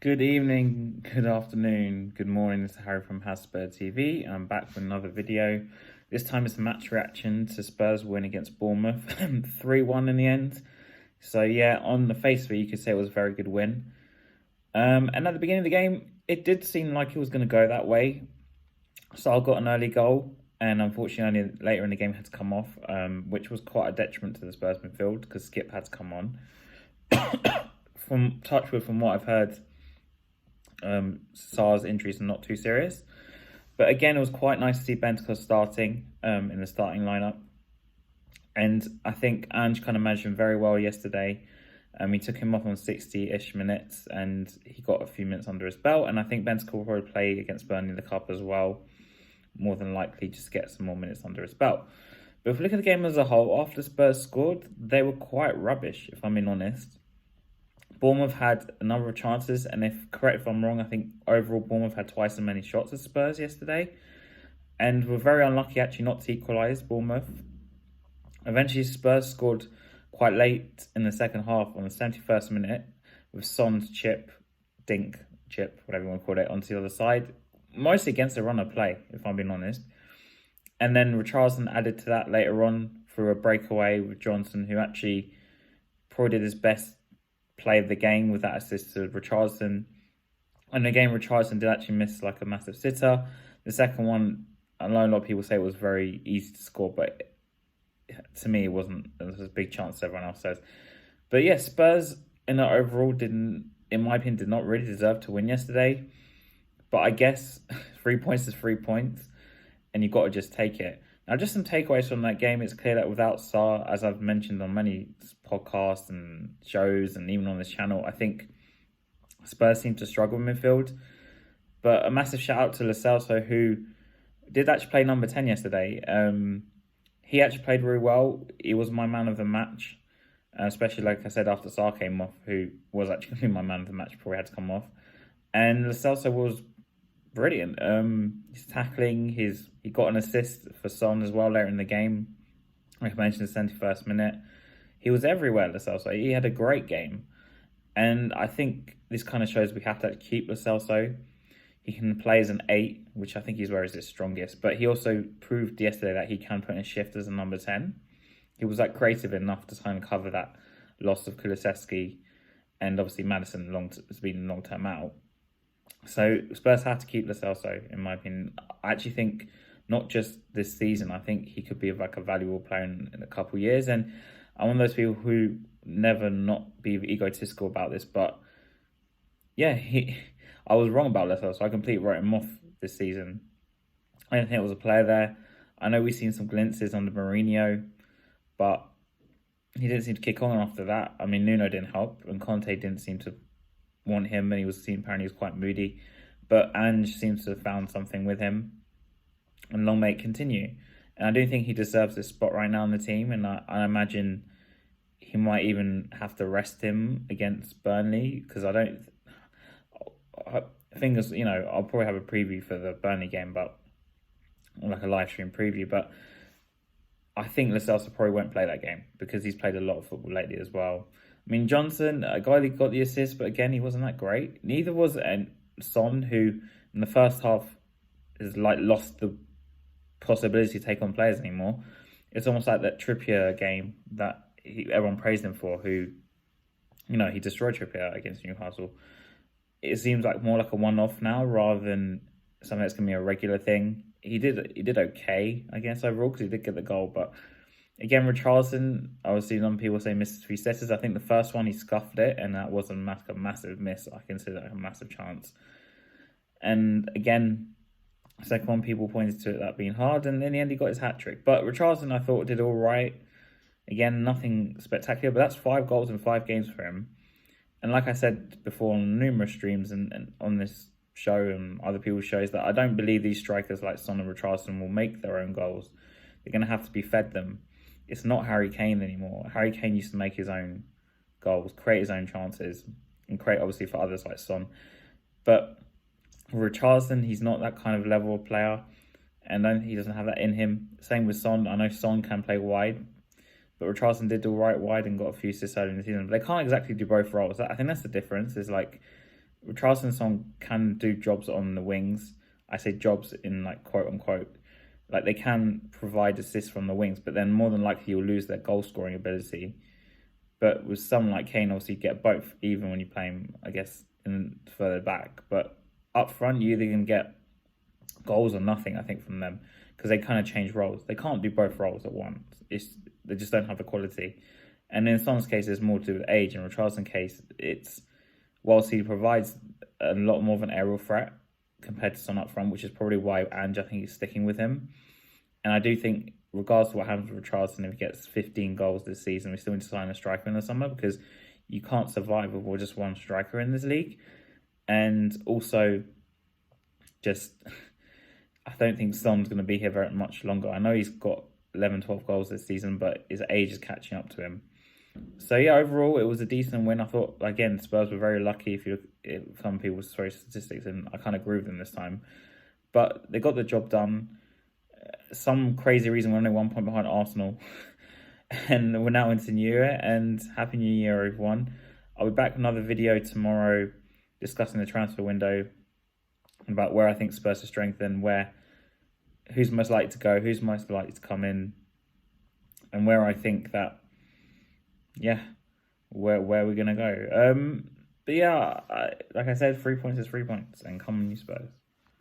Good evening, good afternoon, good morning. This is Harry from Spurs TV. I'm back with another video. This time it's a match reaction to Spurs win against Bournemouth, 3-1 in the end. So yeah, on the face of it, you could say it was a very good win. And at the beginning of the game, it did seem like it was going to go that way. Salah got an early goal, and unfortunately, only later in the game had to come off, which was quite a detriment to the Spurs midfield because Skip had to come on. From what I've heard, Sar's injuries are not too serious. But again, it was quite nice to see Bentancur starting in the starting lineup. And I think Ange kind of managed him very well yesterday. He took him off on 60-ish minutes and he got a few minutes under his belt. And I think Bentancur will probably play against Burnley in the Cup as well. More than likely just get some more minutes under his belt. But if we look at the game as a whole, after Spurs scored, they were quite rubbish, if I'm being honest. Bournemouth had a number of chances, and correct if I'm wrong, I think overall Bournemouth had twice as many shots as Spurs yesterday, and were very unlucky actually not to equalise Bournemouth. Eventually Spurs scored quite late in the second half on the 71st minute with Son's chip, whatever you want to call it, onto the other side, mostly against the run of play, if I'm being honest. And then Richarlison added to that later on through a breakaway with Johnson, who actually probably did his best play of the game with that assist to Richarlison. And again, Richarlison did actually miss like a massive sitter. The second one, I know a lot of people say it was very easy to score, but to me it wasn't. There was a big chance, everyone else says. But yeah, Spurs in the overall didn't, in my opinion, did not really deserve to win yesterday. But I guess 3 points is 3 points, and you've got to just take it. Now, just some takeaways from that game. It's clear that without Sarr, as I've mentioned on many podcasts and shows and even on this channel, I think Spurs seem to struggle in midfield. But a massive shout out to Lo Celso, who did actually play number 10 yesterday. He actually played really well. He was my man of the match, especially, like I said, after Sarr came off, who was actually my man of the match before he had to come off. And Lo Celso was brilliant. His tackling, he got an assist for Son as well later in the game. Like I mentioned, the 71st minute. He was everywhere, Lo Celso. He had a great game. And I think this kind of shows we have to keep Lo Celso. He can play as an 8, which I think is where he's his strongest. But he also proved yesterday that he can put in a shift as a number 10. He was like creative enough to try and cover that loss of Kulusevski. And obviously Maddison has been long-term out. So Spurs have to keep Lo Celso, in my opinion. I actually think not just this season. I think he could be like a valuable player in a couple of years. And I'm one of those people who never not be egotistical about this. But yeah, I was wrong about Lo Celso. I completely wrote him off this season. I didn't think it was a player there. I know we've seen some glimpses under Mourinho, but he didn't seem to kick on after that. I mean, Nuno didn't help, and Conte didn't seem to want him, and apparently he was quite moody. But Ange seems to have found something with him, and long may it continue. And I do think he deserves this spot right now in the team, and I imagine he might even have to rest him against Burnley, because fingers, I'll probably have a preview for the Burnley game, but like a live stream preview. But I think Lo Celso probably won't play that game because he's played a lot of football lately as well. I mean, Johnson, a guy who got the assist, but again, he wasn't that great. Neither was Son, who in the first half has lost the possibility to take on players anymore. It's almost like that Trippier game that everyone praised him for, who, he destroyed Trippier against Newcastle. It seems like more like a one-off now rather than something that's going to be a regular thing. He did okay, I guess, overall, because he did get the goal, but again, Richarlison, obviously some people say missed 3 setters. I think the first one he scuffed it, and that was a massive miss. I consider that a massive chance. And again, the second one, people pointed to that being hard, and in the end he got his hat-trick. But Richarlison, I thought, did all right. Again, nothing spectacular, but that's 5 goals in 5 games for him. And like I said before on numerous streams and on this show and other people's shows, that I don't believe these strikers like Son and Richarlison will make their own goals. They're going to have to be fed them. It's not Harry Kane anymore. Harry Kane used to make his own goals, create his own chances, and create obviously for others like Son. But Richarlison, he's not that kind of level of player, and he doesn't have that in him. Same with Son. I know Son can play wide, but Richarlison did all right wide and got a few assists early in the season. But they can't exactly do both roles. I think that's the difference. Is like Richarlison Song can do jobs on the wings. I say jobs in like quote unquote. Like they can provide assists from the wings, but then more than likely you'll lose their goal scoring ability. But with someone like Kane, obviously you get both, even when you play him, I guess, in further back. But up front, you either can get goals or nothing, I think, from them because they kind of change roles. They can't do both roles at once. They just don't have the quality. And in Son's case, it's more to do with age. In Richarlison's case, it's whilst he provides a lot more of an aerial threat compared to Son up front, which is probably why Ange, I think, is sticking with him. And I do think, regardless of what happens with Richarlison, if he gets 15 goals this season, we still need to sign a striker in the summer because you can't survive with just one striker in this league. And also, just, I don't think Son's going to be here very much longer. I know he's got 11, 12 goals this season, but his age is catching up to him. So yeah, overall, it was a decent win. I thought, again, Spurs were very lucky if you look at some people's statistics, and I kind of agree with them this time. But they got the job done. Some crazy reason we're only 1 point behind Arsenal. And we're now into the new year, and Happy New Year, everyone. I'll be back with another video tomorrow discussing the transfer window about where I think Spurs are strengthened, who's most likely to go, who's most likely to come in, and where I think that, where we're going to go. But yeah, like I said, 3 points is 3 points, and come on, you Spurs.